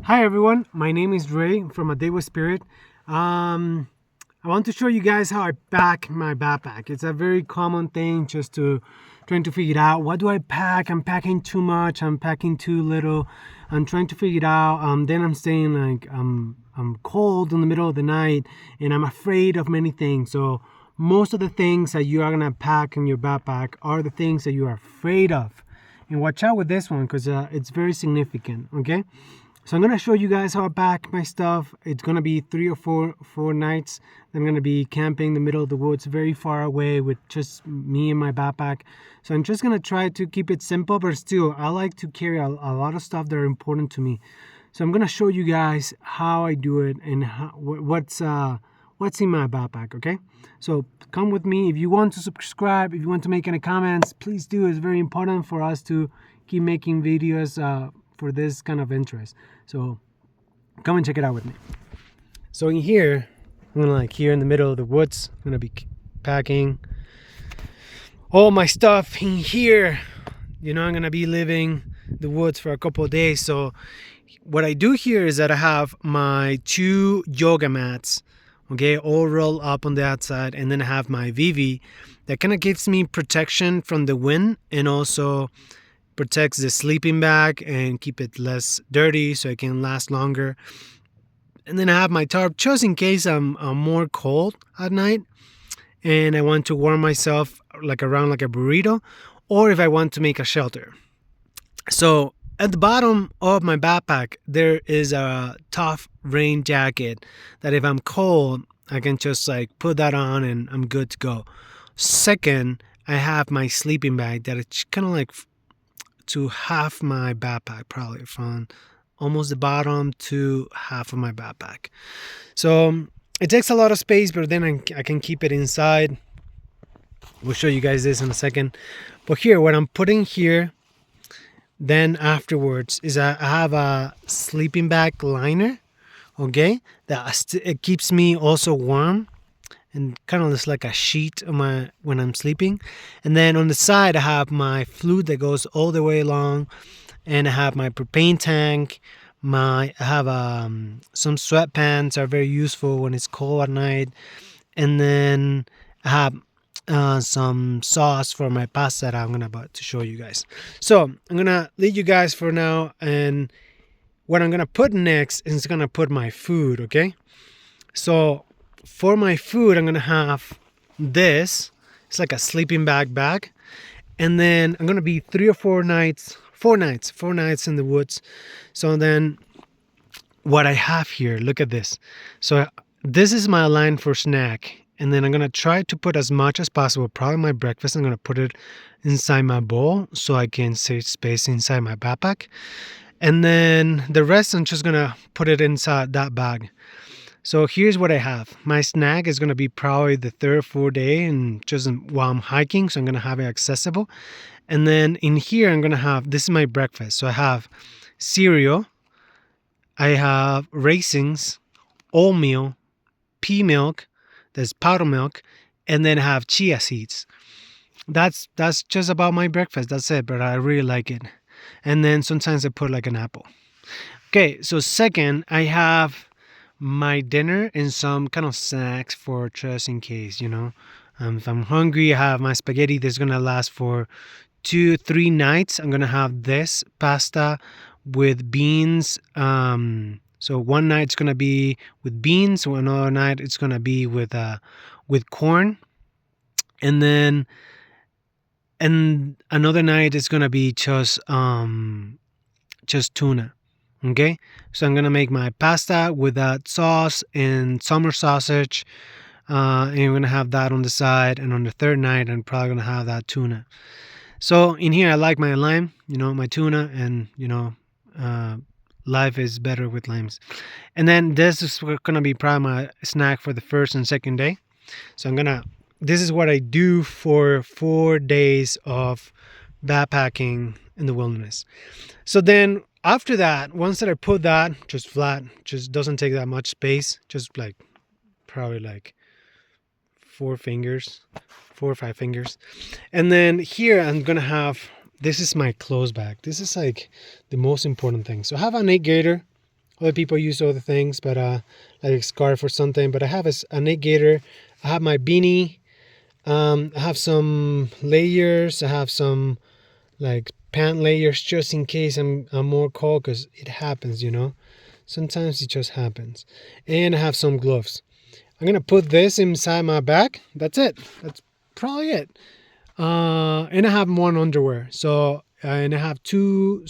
Hi everyone, my name is Ray from A Day with Spirit. I want to show you guys how I pack my backpack. It's a very common thing, just to trying to figure out what do I pack. I'm packing too much, I'm packing too little. I'm trying to figure it out. Then I'm saying like I'm cold in the middle of the night and I'm afraid of many things. So most of the things that you are gonna pack in your backpack are the things that you are afraid of. And watch out with this one because it's very significant. Okay. So I'm gonna show you guys how I pack my stuff. It's gonna be 3 or 4 nights. I'm gonna be camping in the middle of the woods, very far away, with just me and my backpack. So I'm just gonna try to keep it simple, but still, I like to carry a lot of stuff that are important to me. So I'm gonna show you guys how I do it and what's in my backpack. Okay. So come with me. If you want to subscribe, if you want to make any comments, please do. It's very important for us to keep making videos for this kind of interest. So come and check it out with me. So in here, I'm gonna here in the middle of the woods, I'm gonna be packing all my stuff in here. I'm gonna be living the woods for a couple of days. So what I do here is that I have my 2 yoga mats, okay, all rolled up on the outside, and then I have my VV that kind of gives me protection from the wind and also protects the sleeping bag and keep it less dirty so it can last longer. And then I have my tarp just in case I'm more cold at night and I want to warm myself around like a burrito, or if I want to make a shelter. So at the bottom of my backpack there is a tough rain jacket that if I'm cold I can just put that on and I'm good to go. Second, I have my sleeping bag that it's kind of to half my backpack, probably from almost the bottom to half of my backpack. So it takes a lot of space, but then I can keep it inside. We'll show you guys this in a second. But here, what I'm putting here then afterwards is I have a sleeping bag liner, okay, that it keeps me also warm and kind of looks like a sheet on when I'm sleeping. And then on the side I have my flute that goes all the way along, and I have my propane tank. I have some sweatpants are very useful when it's cold at night, and then I have some sauce for my pasta that I'm about to show you guys. So I'm gonna leave you guys for now, and what I'm gonna put next is gonna put my food. Okay, so for my food, I'm gonna have this. It's like a sleeping bag, and then I'm gonna be 4 nights in the woods. So then, what I have here, look at this. So this is my line for snack, and then I'm gonna try to put as much as possible. Probably my breakfast, I'm gonna put it inside my bowl so I can save space inside my backpack, and then the rest I'm just gonna put it inside that bag. So here's what I have. My snack is going to be probably the 3rd or 4th day, and just while I'm hiking, so I'm going to have it accessible. And then in here, I'm going to have, this is my breakfast. So I have cereal, I have raisins, oatmeal, pea milk, there's powder milk, and then I have chia seeds. That's just about my breakfast. That's it, but I really like it. And then sometimes I put an apple. Okay, so second, I have my dinner and some kind of snacks for just in case, if I'm hungry, I have my spaghetti that's gonna last for 2-3 nights. I'm gonna have this pasta with beans. So one night it's gonna be with beans, another night it's gonna be with corn, and then another night it's gonna be just tuna. Okay, so I'm gonna make my pasta with that sauce and summer sausage, and I'm gonna have that on the side. And on the 3rd night, I'm probably gonna have that tuna. So in here, I like my lime, my tuna, and life is better with limes. And then this is gonna be probably my snack for the 1st and 2nd day. So this is what I do for 4 days of backpacking in the wilderness. So then after that, once that I put that just flat, just doesn't take that much space, just probably 4 or 5 fingers. And then here I'm gonna have, this is my clothes bag. This is the most important thing. So I have an 8 gaiter Other people use other things, but like a scarf or something. But I have a neck gaiter. I have my beanie. I have some layers. I have some like pant layers just in case I'm more cold, because it happens, Sometimes it just happens. And I have some gloves. I'm gonna put this inside my bag. That's it. That's probably it. And I have one underwear. So and I have two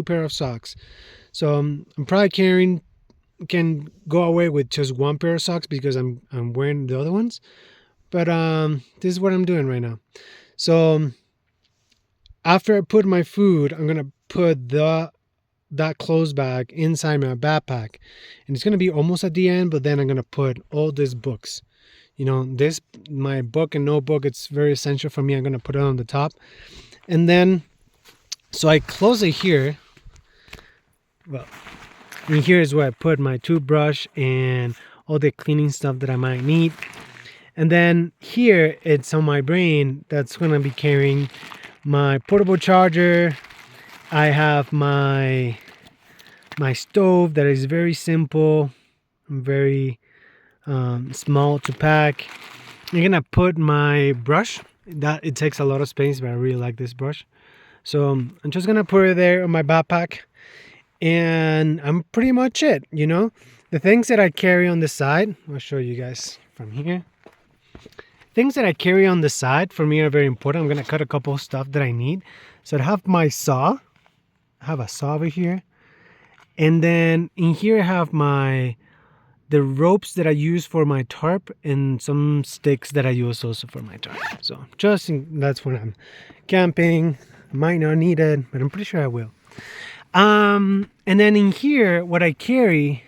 pair of socks. So I'm probably can go away with just one pair of socks because I'm wearing the other ones. But this is what I'm doing right now. So after I put my food, I'm gonna put that clothes bag inside my backpack, and it's gonna be almost at the end. But then I'm gonna put all these books. This my book and notebook. It's very essential for me. I'm gonna put it on the top, and then so I close it here. Well, and here is where I put my toothbrush and all the cleaning stuff that I might need. And then here it's on my brain that's gonna be carrying my portable charger. I have my stove that is very simple, very small to pack. I'm gonna put my brush. That it takes a lot of space, but I really like this brush. So I'm just gonna put it there on my backpack, and I'm pretty much it. The things that I carry on the side. I'll show you guys from here. Things that I carry on the side for me are very important. I'm gonna cut a couple of stuff that I need. So I have my saw. I have a saw over here, and then in here I have the ropes that I use for my tarp and some sticks that I use also for my tarp. So that's when I'm camping. I might not need it, but I'm pretty sure I will. And then in here, what I carry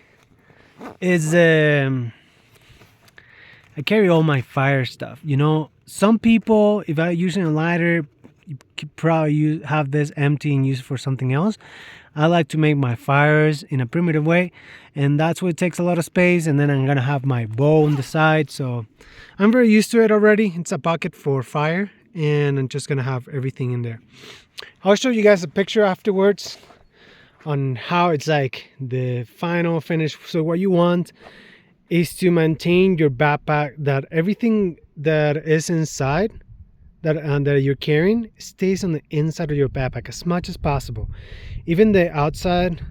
is I carry all my fire stuff. Some people, if I'm using a lighter, you could probably have this empty and use it for something else. I like to make my fires in a primitive way, and that's what takes a lot of space. And then I'm gonna have my bowl on the side, so I'm very used to it already. It's a bucket for fire, and I'm just gonna have everything in there. I'll show you guys a picture afterwards on how it's like the final finish. So what you want is to maintain your backpack, that everything that is inside that you're carrying stays on the inside of your backpack as much as possible. Even the outside,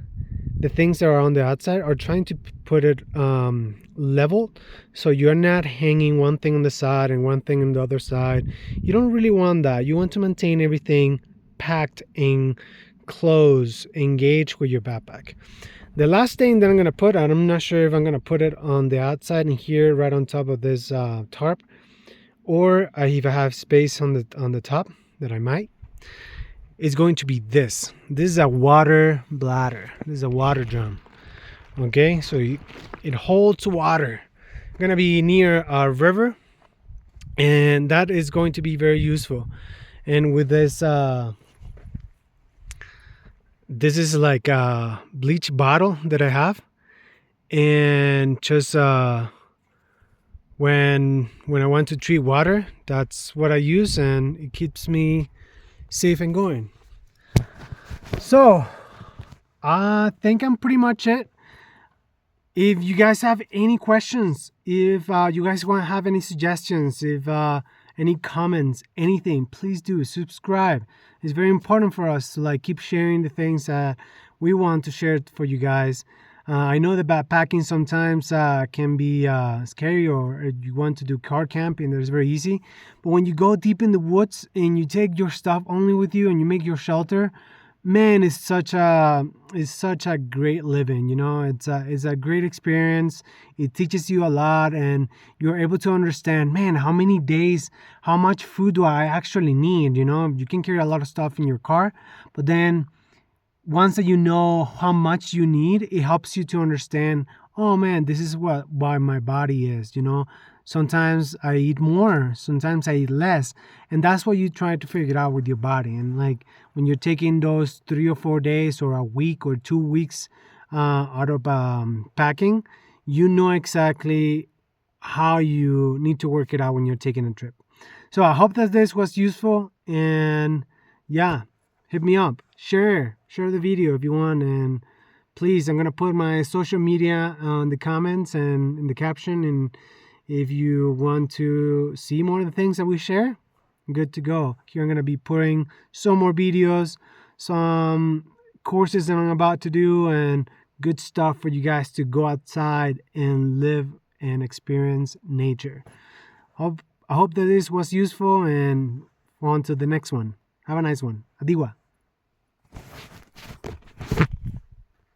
the things that are on the outside, are trying to put it level, so you're not hanging one thing on the side and one thing on the other side. You don't really want that. You want to maintain everything packed in close, engaged with your backpack. The last thing that I'm gonna put on, I'm not sure if I'm gonna put it on the outside and here right on top of this tarp, or if I have space on the top, that I might, is going to be this. This is a water bladder. This is a water drum. Okay, so it holds water. I'm gonna be near a river, and that is going to be very useful. And with this this is like a bleach bottle that I have, and just when I want to treat water, that's what I use, and it keeps me safe and going. So I think I'm pretty much it. If you guys have any questions, if you guys want to have any suggestions, if any comments, anything, please do subscribe. It's very important for us to keep sharing the things that we want to share for you guys. I know that backpacking sometimes can be scary, or you want to do car camping, that's very easy. But when you go deep in the woods and you take your stuff only with you and you make your shelter, man, it's such a great living. It's a great experience. It teaches you a lot, and you're able to understand, man, how many days, how much food do I actually need. You can carry a lot of stuff in your car, but then once that you know how much you need, it helps you to understand, oh man, this is why my body is. Sometimes I eat more, sometimes I eat less, and that's what you try to figure out with your body. And when you're taking those 3 or 4 days or a week or 2 weeks out of packing, you know exactly how you need to work it out when you're taking a trip. So I hope that this was useful, and yeah, hit me up, share the video if you want, and please, I'm gonna put my social media on the comments and in the caption, and if you want to see more of the things that we share, good to go. Here I'm gonna be putting some more videos, some courses that I'm about to do, and good stuff for you guys to go outside and live and experience nature. I hope that this was useful, and on to the next one. Have a nice one. Adiwa.